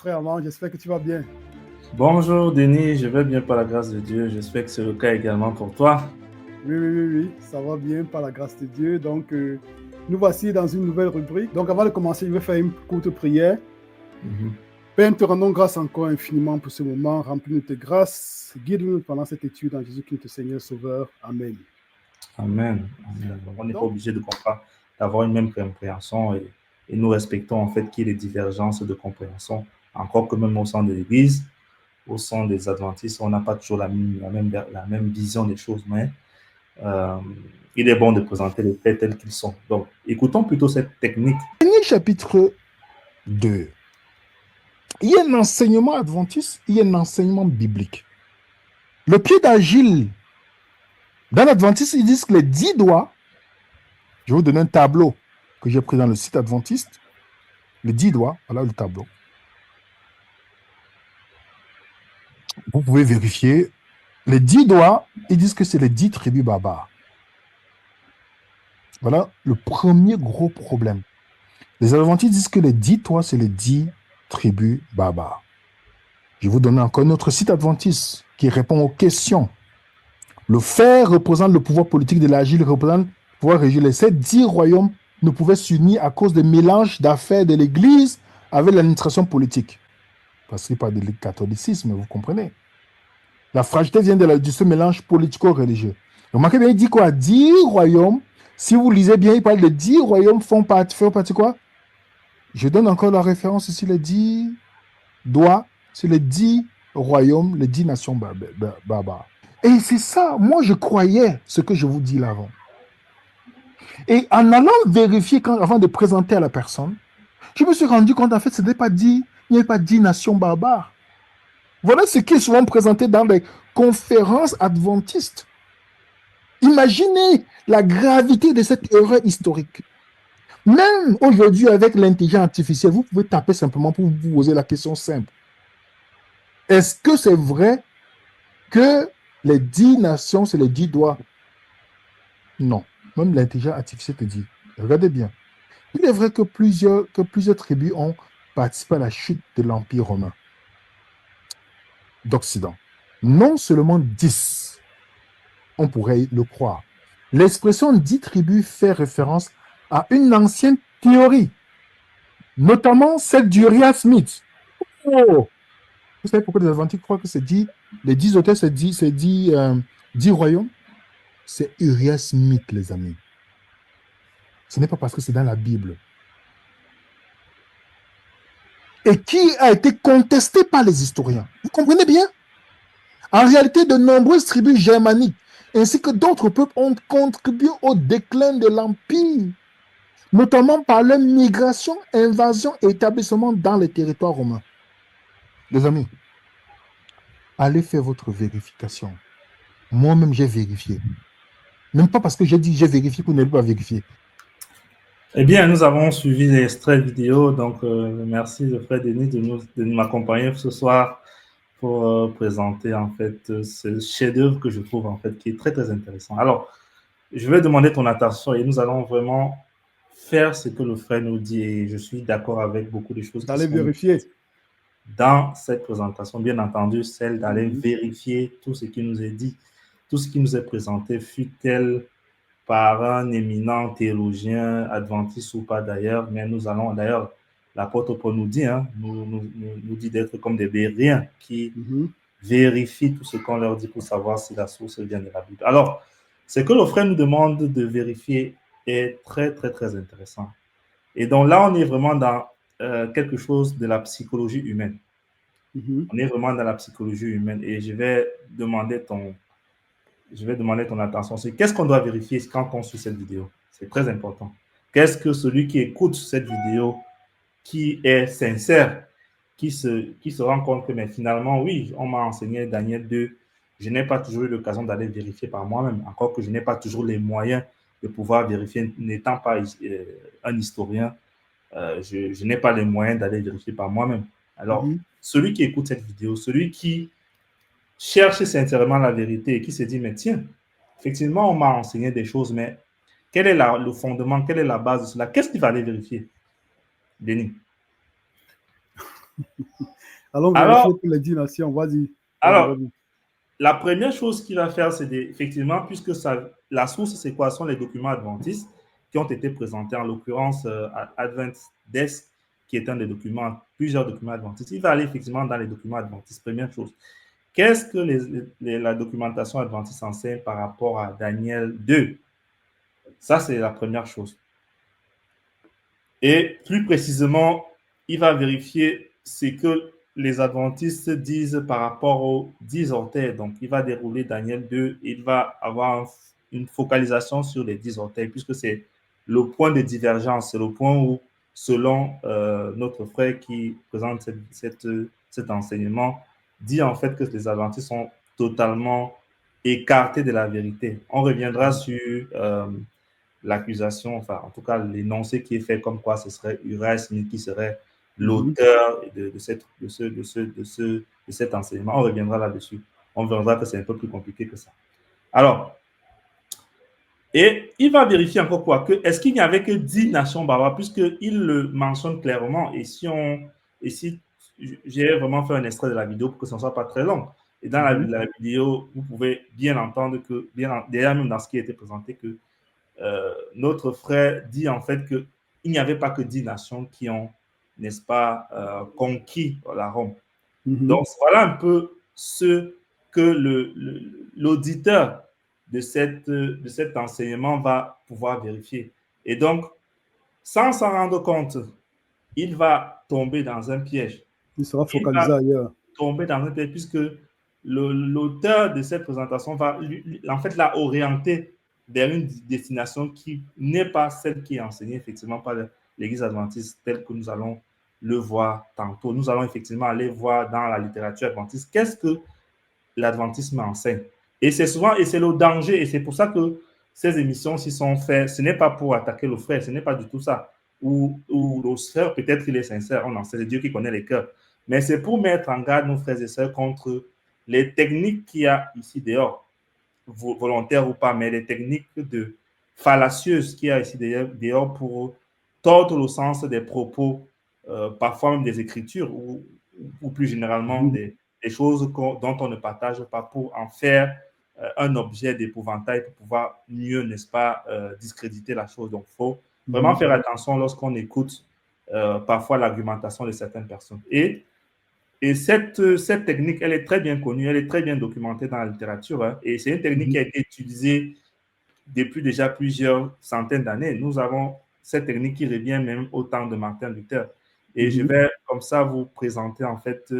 frère Amand, j'espère que tu vas bien. Bonjour Denis, je vais bien par la grâce de Dieu. J'espère que c'est le cas également pour toi. Oui, ça va bien par la grâce de Dieu. Donc, nous voici dans une nouvelle rubrique. Donc, avant de commencer, je vais faire une courte prière. Mhm. Père, nous te rendons grâce encore infiniment pour ce moment. Remplis-nous de tes grâces. Guide-nous pendant cette étude en Jésus-Christ, notre Seigneur Sauveur. Amen. Amen. Amen. Donc, on n'est pas Donc, obligé de comprendre, d'avoir une même compréhension et nous respectons en fait qu'il y ait des divergences de compréhension. Encore que même au sein de l'Église, au sein des Adventistes, on n'a pas toujours la même vision des choses, mais euh, il est bon de présenter les faits tels qu'ils sont. Donc, écoutons plutôt cette technique. Daniel chapitre 2. Il y a un enseignement adventiste, il y a un enseignement biblique. Le pied d'Agile, dans l'adventiste, ils disent que les 10 doigts, je vais vous donner un tableau que j'ai pris dans le site adventiste, les 10 doigts, voilà le tableau. Vous pouvez vérifier. Les 10 doigts, ils disent que c'est les 10 tribus barbares. Voilà le premier gros problème. Les adventistes disent que les 10 doigts, c'est les 10 tribus barbares. Je vais vous donner encore notre site adventiste qui répond aux questions. Le fer représente le pouvoir politique de l'Agile, représente le pouvoir régional. Ces 10 royaumes ne pouvaient s'unir à cause des mélanges d'affaires de l'Église avec l'administration politique. Parce qu'il parle de catholicisme, vous comprenez. La fragilité vient de ce mélange politico-religieux. Remarquez bien, il dit quoi? 10 royaumes. Si vous lisez bien, il parle de 10 royaumes font partie quoi? Je donne encore la référence ici, les 10 doigts, c'est les 10 royaumes, les 10 nations barbares. Et c'est ça, moi je croyais ce que je vous dis là avant. Et en allant vérifier avant de présenter à la personne, je me suis rendu compte en fait, il n'y avait pas 10 nations barbares. Voilà ce qui est souvent présenté dans les conférences adventistes. Imaginez la gravité de cette erreur historique. Même aujourd'hui, avec l'intelligence artificielle, vous pouvez taper simplement pour vous poser la question simple. Est-ce que c'est vrai que les 10 nations, c'est les 10 doigts? Non. Même l'intelligence artificielle te dit. Regardez bien. Il est vrai que plusieurs tribus ont participé à la chute de l'Empire romain d'Occident. Non seulement 10, on pourrait le croire. L'expression 10 tribus fait référence à une ancienne théorie, notamment celle d'Uriah Smith. Oh! Vous savez pourquoi les Adventistes croient que c'est 10, les 10 auteurs, c'est 10 royaumes? C'est Uriah Smith, les amis. Ce n'est pas parce que c'est dans la Bible. Et qui a été contesté par les historiens. Vous comprenez bien? En réalité, de nombreuses tribus germaniques ainsi que d'autres peuples ont contribué au déclin de l'Empire, notamment par leur migration, invasion et établissement dans les territoires romains. Les amis, allez faire votre vérification. Moi-même, j'ai vérifié. Même pas parce que j'ai dit j'ai vérifié que vous n'allez pas vérifier. Eh bien, nous avons suivi les extraits vidéo, donc merci frère Denis de m'accompagner ce soir pour présenter en fait ce chef-d'œuvre que je trouve en fait qui est très très intéressant. Alors, je vais demander ton attention et nous allons vraiment faire ce que le frère nous dit et je suis d'accord avec beaucoup de choses qui d'aller sont vérifier. dans cette présentation, bien entendu, celle d'aller vérifier tout ce qui nous est dit, tout ce qui nous est présenté, fut-elle par un éminent théologien adventiste ou pas d'ailleurs, mais nous allons d'ailleurs, l'apôtre Paul nous dit, nous dit d'être comme des béréens qui vérifient tout ce qu'on leur dit pour savoir si la source vient de la Bible. Alors, ce que le frère nous demande de vérifier est très, très, très intéressant. Et donc là, on est vraiment dans quelque chose de la psychologie humaine. On est vraiment dans la psychologie humaine et je vais demander ton attention. C'est qu'est-ce qu'on doit vérifier quand on suit cette vidéo? C'est très important. Qu'est-ce que celui qui écoute cette vidéo, qui est sincère, qui se rend compte que mais finalement, oui, on m'a enseigné Daniel 2, je n'ai pas toujours eu l'occasion d'aller vérifier par moi-même, encore que je n'ai pas toujours les moyens de pouvoir vérifier, n'étant pas un historien, je n'ai pas les moyens d'aller vérifier par moi-même. Alors, celui qui écoute cette vidéo, celui qui cherche sincèrement la vérité et qui se dit, mais tiens, effectivement, on m'a enseigné des choses, mais quel est le fondement, quelle est la base de cela? Qu'est-ce qu'il va aller vérifier, Denis? Allons vérifier pour les 10 nations. Vas-y. Alors, la première chose qu'il va faire, c'est effectivement, puisque la source, c'est quoi? Ce sont les documents adventistes qui ont été présentés, en l'occurrence Advent Desk, qui est un des documents, plusieurs documents adventistes. Il va aller effectivement dans les documents adventistes. Première chose. Qu'est-ce que la documentation adventiste enseigne par rapport à Daniel 2? Ça, c'est la première chose. Et plus précisément, il va vérifier ce que les adventistes disent par rapport aux 10 orteils. Donc, il va dérouler Daniel 2. Il va avoir une focalisation sur les 10 orteils, puisque c'est le point de divergence. C'est le point où, selon notre frère qui présente cet enseignement, dit en fait que les adventistes sont totalement écartés de la vérité. On reviendra sur l'accusation, enfin, en tout cas, l'énoncé qui est fait comme quoi ce serait Uriah Smith qui serait l'auteur de cet enseignement. On reviendra là-dessus. On verra que c'est un peu plus compliqué que ça. Alors, et il va vérifier encore quoi? Est-ce qu'il n'y avait que 10 nations barbares, puisqu'il le mentionne clairement, et si j'ai vraiment fait un extrait de la vidéo pour que ce ne soit pas très long. Et dans la vidéo, vous pouvez bien entendre que, déjà même dans ce qui a été présenté, que notre frère dit en fait qu'il n'y avait pas que 10 nations qui ont, n'est-ce pas, conquis la Rome. Donc, voilà un peu ce que l'auditeur de cet enseignement va pouvoir vérifier. Et donc, sans s'en rendre compte, il va tomber dans un piège. Il sera focalisé ailleurs. Tomber dans un piège puisque l'auteur de cette présentation va, en fait, l'a orienté vers une destination qui n'est pas celle qui est enseignée effectivement par l'Église adventiste telle que nous allons le voir tantôt. Nous allons effectivement aller voir dans la littérature adventiste qu'est-ce que l'adventisme enseigne. Et c'est souvent, et c'est le danger, et c'est pour ça que ces émissions s'y sont faites. Ce n'est pas pour attaquer le frère, ce n'est pas du tout ça. Ou le frère, peut-être qu'il est sincère, on en sait, c'est Dieu qui connaît les cœurs. Mais c'est pour mettre en garde nos frères et sœurs contre les techniques qu'il y a ici dehors, volontaires ou pas, mais les techniques fallacieuses qu'il y a ici dehors pour tordre le sens des propos, parfois même des écritures, ou plus généralement des choses dont on ne partage pas, pour en faire un objet d'épouvantail pour pouvoir mieux, n'est-ce pas, discréditer la chose. Donc, il faut vraiment faire attention lorsqu'on écoute parfois l'argumentation de certaines personnes. Et cette technique, elle est très bien connue, elle est très bien documentée dans la littérature, hein, et c'est une technique qui a été utilisée depuis déjà plusieurs centaines d'années. Nous avons cette technique qui revient même au temps de Martin Luther. Et je vais comme ça vous présenter en fait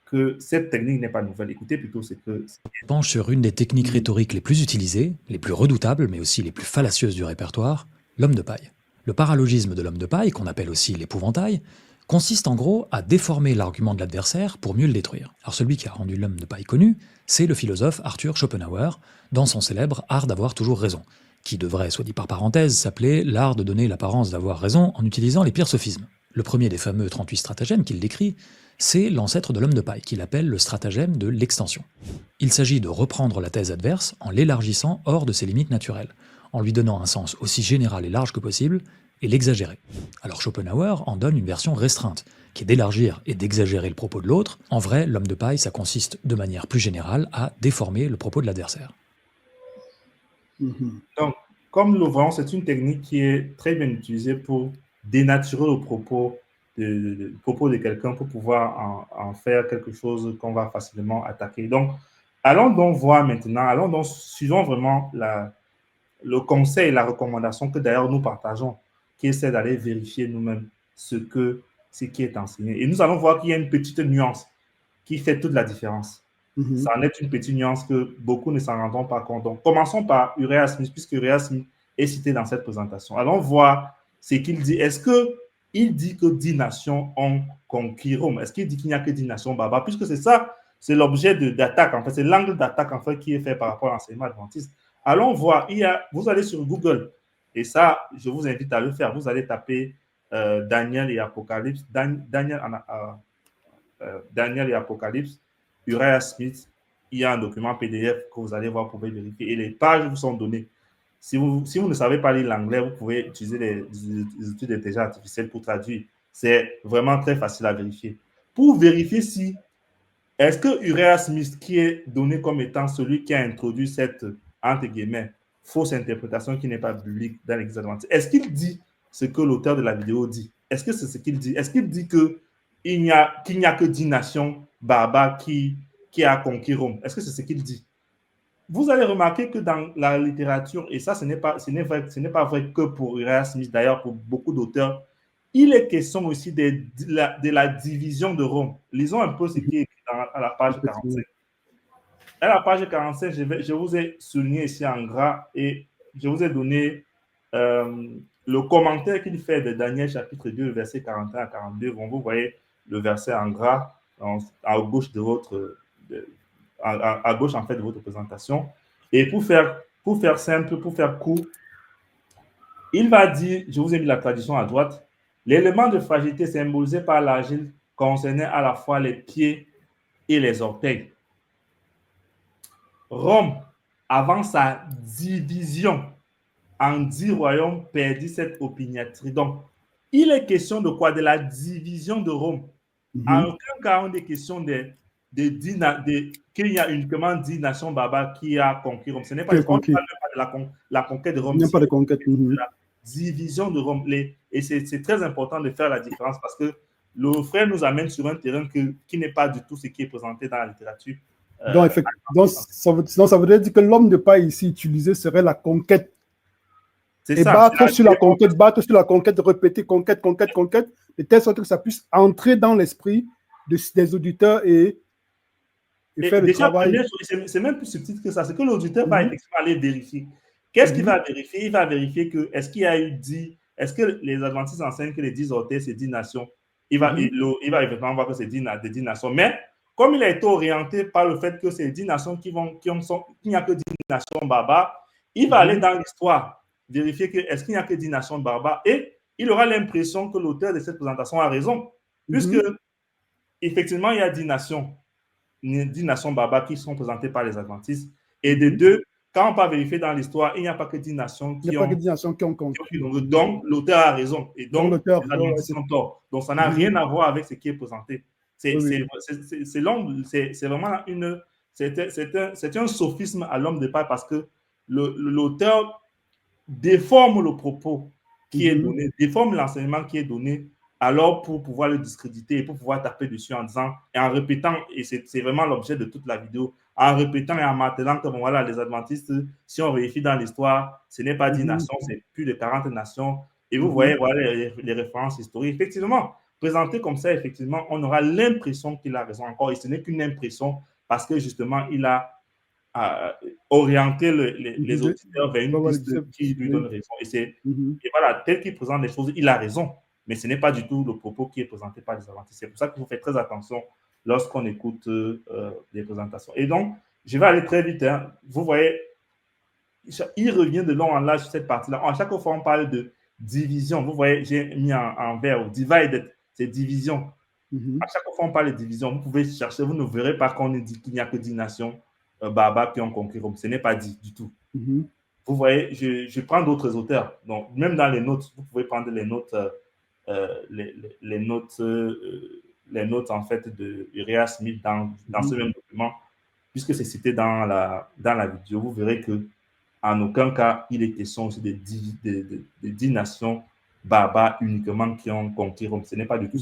que cette technique n'est pas nouvelle. Écoutez plutôt ce que... Penche sur une des techniques rhétoriques les plus utilisées, les plus redoutables, mais aussi les plus fallacieuses du répertoire, l'homme de paille. Le paralogisme de l'homme de paille, qu'on appelle aussi l'épouvantail, consiste en gros à déformer l'argument de l'adversaire pour mieux le détruire. Alors celui qui a rendu l'homme de paille connu, c'est le philosophe Arthur Schopenhauer, dans son célèbre Art d'avoir toujours raison, qui devrait, soit dit par parenthèse, s'appeler l'art de donner l'apparence d'avoir raison en utilisant les pires sophismes. Le premier des fameux 38 stratagèmes qu'il décrit, c'est l'ancêtre de l'homme de paille, qu'il appelle le stratagème de l'extension. Il s'agit de reprendre la thèse adverse en l'élargissant hors de ses limites naturelles, en lui donnant un sens aussi général et large que possible, et l'exagérer. Alors Schopenhauer en donne une version restreinte, qui est d'élargir et d'exagérer le propos de l'autre. En vrai, l'homme de paille, ça consiste de manière plus générale à déformer le propos de l'adversaire. Donc, comme nous le voyons, c'est une technique qui est très bien utilisée pour dénaturer le propos de quelqu'un pour pouvoir en faire quelque chose qu'on va facilement attaquer. Donc, allons donc voir maintenant, suivons vraiment le conseil et la recommandation que d'ailleurs nous partageons, qui essaie d'aller vérifier nous-mêmes ce qui est enseigné. Et nous allons voir qu'il y a une petite nuance qui fait toute la différence. Ça en est une petite nuance que beaucoup ne s'en rendent pas compte. Donc, commençons par Uriah Smith, puisque Uriah Smith est cité dans cette présentation. Allons voir ce qu'il dit. Est-ce qu'il dit que 10 nations ont conquis Rome? Est-ce qu'il dit qu'il n'y a que 10 nations barbares? Puisque c'est ça, c'est l'objet d'attaque, en fait, c'est l'angle d'attaque en fait, qui est fait par rapport à l'enseignement adventiste. Allons voir, vous allez sur Google, et ça, je vous invite à le faire. Vous allez taper Daniel et Apocalypse, Daniel et Apocalypse, Uriah Smith. Il y a un document PDF que vous allez voir, vous pouvez vérifier, et les pages vous sont données. Si vous ne savez pas lire l'anglais, vous pouvez utiliser les outils d'intelligence artificielle pour traduire. C'est vraiment très facile à vérifier. pour vérifier si est-ce que Uriah Smith, qui est donné comme étant celui qui a introduit cette, entre guillemets, fausse interprétation qui n'est pas biblique dans l'Église adventiste, est-ce qu'il dit ce que l'auteur de la vidéo dit? Est-ce que c'est ce qu'il dit? Est-ce qu'il dit qu'il n'y a que 10 nations barbares qui a conquis Rome? Est-ce que c'est ce qu'il dit? Vous allez remarquer que dans la littérature, et ça, ce n'est pas vrai que pour Uriah Smith, d'ailleurs, pour beaucoup d'auteurs, il est question aussi de la division de Rome. Lisons un peu ce qui est écrit à la page 45. À la page 45, je vous ai souligné ici en gras et je vous ai donné le commentaire qu'il fait de Daniel chapitre 2, verset 41 à 42. Bon, vous voyez le verset en gras à gauche de votre... à gauche en fait de votre présentation. Et pour faire simple, pour faire court, il va dire, je vous ai mis la traduction à droite, l'élément de fragilité symbolisé par l'argile concernait à la fois les pieds et les orteils. Rome, avant sa division en 10 royaumes, perdit cette opiniâtrie. Donc, il est question de quoi? De la division de Rome. En aucun cas, on est question qu'il y a uniquement 10 nations barbares qui a conquis Rome. Ce n'est pas, on ne parle pas de la conquête de Rome. Il n'y a pas de conquête. De la division de Rome. Et c'est très important de faire la différence parce que le frère nous amène sur un terrain qui n'est pas du tout ce qui est présenté dans la littérature. Donc, ça voudrait dire que l'homme de paille ici utilisé serait la conquête. Et battre sur la conquête, répéter conquête, de telle sorte que ça puisse entrer dans l'esprit des auditeurs et faire le travail. C'est même plus subtil que ça. C'est que l'auditeur va effectivement aller vérifier. Qu'est-ce qu'il va vérifier? Il va vérifier que est-ce qu'il y a eu 10, est-ce que les adventistes enseignent que les 10 orteils, c'est 10 nations? Il va effectivement voir que c'est 10 nations. Mais comme il a été orienté par le fait que c'est 10 nations qu'il n'y a que 10 nations barbares, il va aller dans l'histoire, vérifier que est-ce qu'il n'y a que 10 nations barbares et il aura l'impression que l'auteur de cette présentation a raison, puisque effectivement, il y a 10 nations barbares qui sont présentées par les adventistes. Et de deux, quand on va vérifier dans l'histoire, il n'y a pas que 10 nations qui ont conquis. Donc, l'auteur a raison. Et donc, les adventistes ont tort. Donc, ça n'a rien à voir avec ce qui est présenté. C'est vraiment c'est un sophisme à l'homme de paille parce que l'auteur déforme le propos qui est donné, déforme l'enseignement qui est donné, alors pour pouvoir le discréditer et pour pouvoir taper dessus en disant et en répétant, et c'est vraiment l'objet de toute la vidéo, en répétant et en martelant que bon, voilà, les adventistes, si on vérifie dans l'histoire, ce n'est pas 10 nations, c'est plus de 40 nations. Et vous voyez voilà, les références historiques. Effectivement, présenté comme ça, effectivement, on aura l'impression qu'il a raison encore. Et ce n'est qu'une impression parce que justement, il a orienté les auditeurs vers une piste qui lui donne raison. Et voilà, tel qu'il présente les choses, il a raison. Mais ce n'est pas du tout le propos qui est présenté par les adventistes. C'est pour ça qu'il faut faire très attention lorsqu'on écoute les présentations. Et donc, je vais aller très vite. Hein. Vous voyez, il revient de long en large sur cette partie-là. À chaque fois, on parle de division. Vous voyez, j'ai mis en vert, divided, c'est division. À chaque fois, on parle de division. Vous pouvez chercher, vous ne verrez pas qu'on dit qu'il n'y a que 10 nations barbares qui ont conquis Rome. Ce n'est pas dit du tout. Vous voyez, je prends d'autres auteurs. Donc, même dans les notes, vous pouvez prendre les notes, les notes en fait de Uriah Smith dans ce même document, puisque c'est cité dans la vidéo. Vous verrez que en aucun cas, il est question aussi de 10 nations barbares uniquement qui ont conquis Rome. Ce n'est pas du tout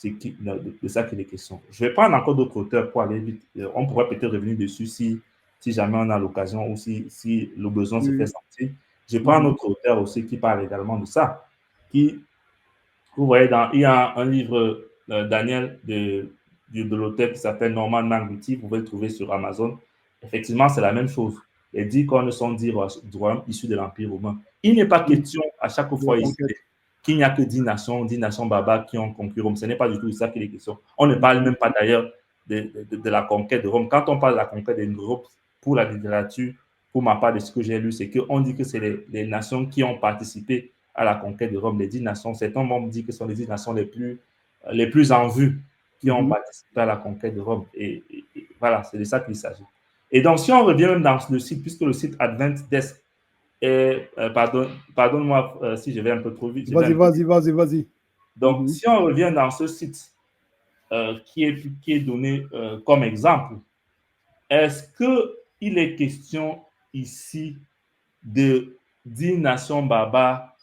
de ça qu'il est question. Je vais prendre encore d'autres auteurs pour aller vite. On pourrait peut-être revenir dessus si jamais on a l'occasion ou si le besoin se fait sentir. Je prends un autre auteur aussi qui parle également de ça. Vous voyez, il y a un livre, Daniel, de l'auteur qui s'appelle Norman Manguti. Vous pouvez le trouver sur Amazon. Effectivement, c'est la même chose. Les 10 cornes sont 10 royaumes issus de l'Empire romain. Il n'est pas question à chaque fois ici qu'il n'y a que 10 nations barbares qui ont conquis Rome. Ce n'est pas du tout ça qu'il est question. On ne parle même pas d'ailleurs de la conquête de Rome. Quand on parle de la conquête de Rome, pour la littérature, pour ma part de ce que j'ai lu, c'est qu'on dit que c'est les nations qui ont participé à la conquête de Rome. Les 10 nations, certains membres disent que ce sont les 10 nations les plus en vue qui ont participé à la conquête de Rome. Et voilà, c'est de ça qu'il s'agit. Et donc, si on revient même dans le site, puisque le site Adventdesk est... pardonne-moi si je vais un peu trop vite. Vas-y. Donc, si on revient dans ce site, qui est donné comme exemple. Est-ce qu'il est question ici de 10 nations barbares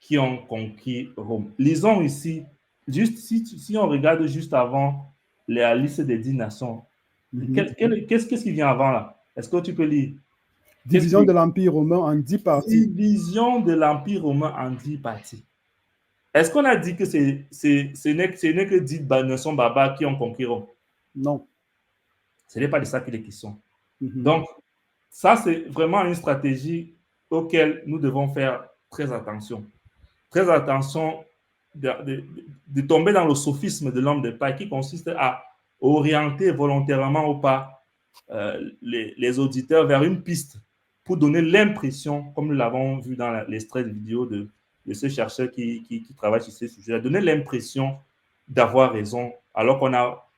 qui ont conquis Rome? Lisons ici, juste si on regarde juste avant la liste des 10 nations, qu'est-ce qui vient avant là? Est-ce que tu peux lire? Division de l'Empire romain en 10 parties. Division de l'Empire romain en 10 parties. Est-ce qu'on a dit que ce n'est que 10 nations barbares qui ont conquis Rome? Non. Ce n'est pas de ça qu'il est question. Donc, ça, c'est vraiment une stratégie auquel nous devons faire très attention. Très attention de tomber dans le sophisme de l'homme de paille qui consiste à orienter volontairement ou pas les auditeurs vers une piste pour donner l'impression, comme nous l'avons vu dans l'extrait de vidéo de ce chercheur qui travaille sur ces sujets, donner l'impression d'avoir raison alors qu'on a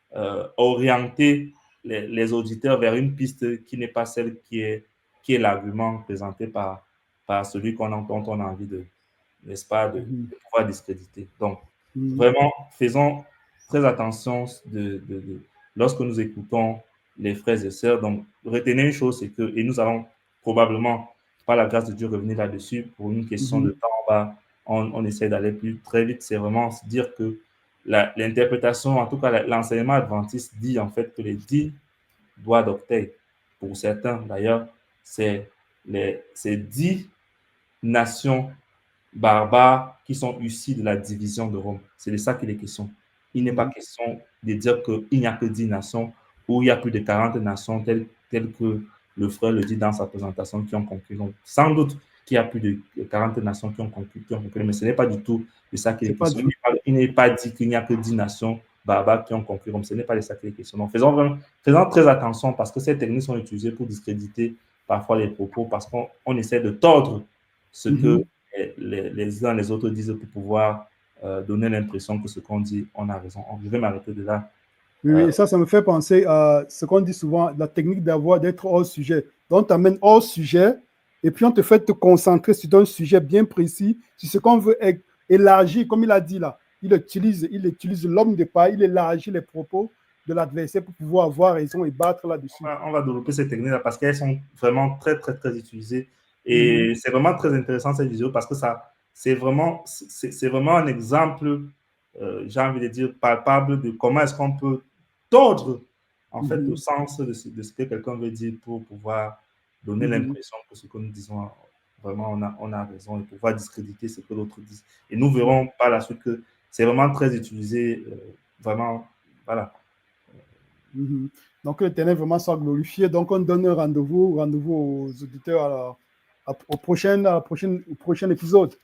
orienté les auditeurs vers une piste qui n'est pas celle qui est l'argument présenté par celui dont on a envie de, n'est-ce pas, de pouvoir discréditer. Donc, vraiment, faisons très attention lorsque nous écoutons les frères et sœurs. Donc, retenez une chose, c'est que, et nous allons probablement, par la grâce de Dieu, revenir là-dessus pour une question de temps. On essaie d'aller très vite. C'est vraiment dire que l'interprétation, en tout cas l'enseignement adventiste dit en fait que les 10 doigts d'orteil, pour certains d'ailleurs, c'est 10 nations barbares qui sont issues de la division de Rome. C'est de ça qu'il est question. Il n'est pas question de dire qu'il n'y a que 10 nations ou il y a plus de 40 nations telles que le frère le dit dans sa présentation qui ont conquis. Donc, sans doute qu'il y a plus de 40 nations qui ont conquis, mais ce n'est pas du tout de ça qu'il est question. Il n'est pas dit qu'il n'y a que 10 nations barbares qui ont conquis Rome. Ce n'est pas de ça qu'il est question. Donc, faisons très attention parce que ces techniques sont utilisées pour discréditer parfois les propos parce qu'on essaie de tordre ce que les uns les autres disent pour pouvoir donner l'impression que ce qu'on dit, on a raison. Je vais m'arrêter de là. Oui, ça me fait penser à ce qu'on dit souvent, la technique d'être hors sujet. Donc, on t'amène hors sujet et puis on te fait te concentrer sur un sujet bien précis, sur ce qu'on veut élargir, comme il a dit là. Il utilise l'homme de paille, il élargit les propos de l'adversaire pour pouvoir avoir raison et battre là-dessus. On va développer ces techniques-là parce qu'elles sont vraiment très utilisées. Et c'est vraiment très intéressant cette vidéo parce que c'est vraiment un exemple, j'ai envie de dire, palpable de comment est-ce qu'on peut tordre en fait le sens de ce que quelqu'un veut dire pour pouvoir donner l'impression que ce que nous disons, vraiment on a raison et pouvoir discréditer ce que l'autre dit. Et nous verrons par la suite que c'est vraiment très utilisé, vraiment, voilà. Donc, l'Éternel vraiment soit glorifié. Donc, on donne un rendez-vous aux auditeurs au prochain épisode.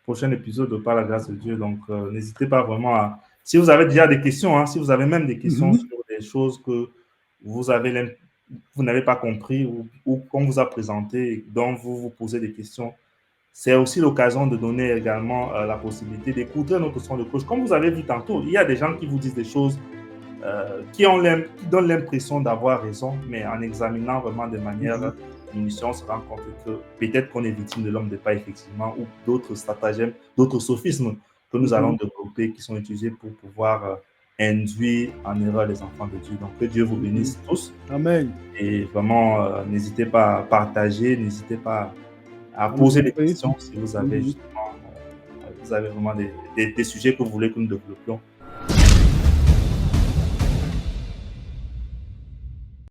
Prochain épisode, par la grâce de Dieu. Donc, n'hésitez pas vraiment à... Si vous avez déjà des questions, hein, si vous avez même des questions sur des choses que vous n'avez pas compris ou qu'on vous a présenté, dont vous posez des questions, c'est aussi l'occasion de donner également la possibilité d'écouter notre son de cloche. Comme vous avez vu tantôt, il y a des gens qui vous disent des choses qui donnent l'impression d'avoir raison, mais en examinant vraiment de manière minutieuse, on se rend compte que peut-être qu'on est victime de l'homme de paille, effectivement, ou d'autres stratagèmes, d'autres sophismes que nous allons développer qui sont utilisés pour pouvoir induire en erreur les enfants de Dieu. Donc, que Dieu vous bénisse tous. Amen. Et vraiment, n'hésitez pas à partager, n'hésitez pas à poser des questions si vous avez justement, vous avez vraiment des sujets que vous voulez que nous développions.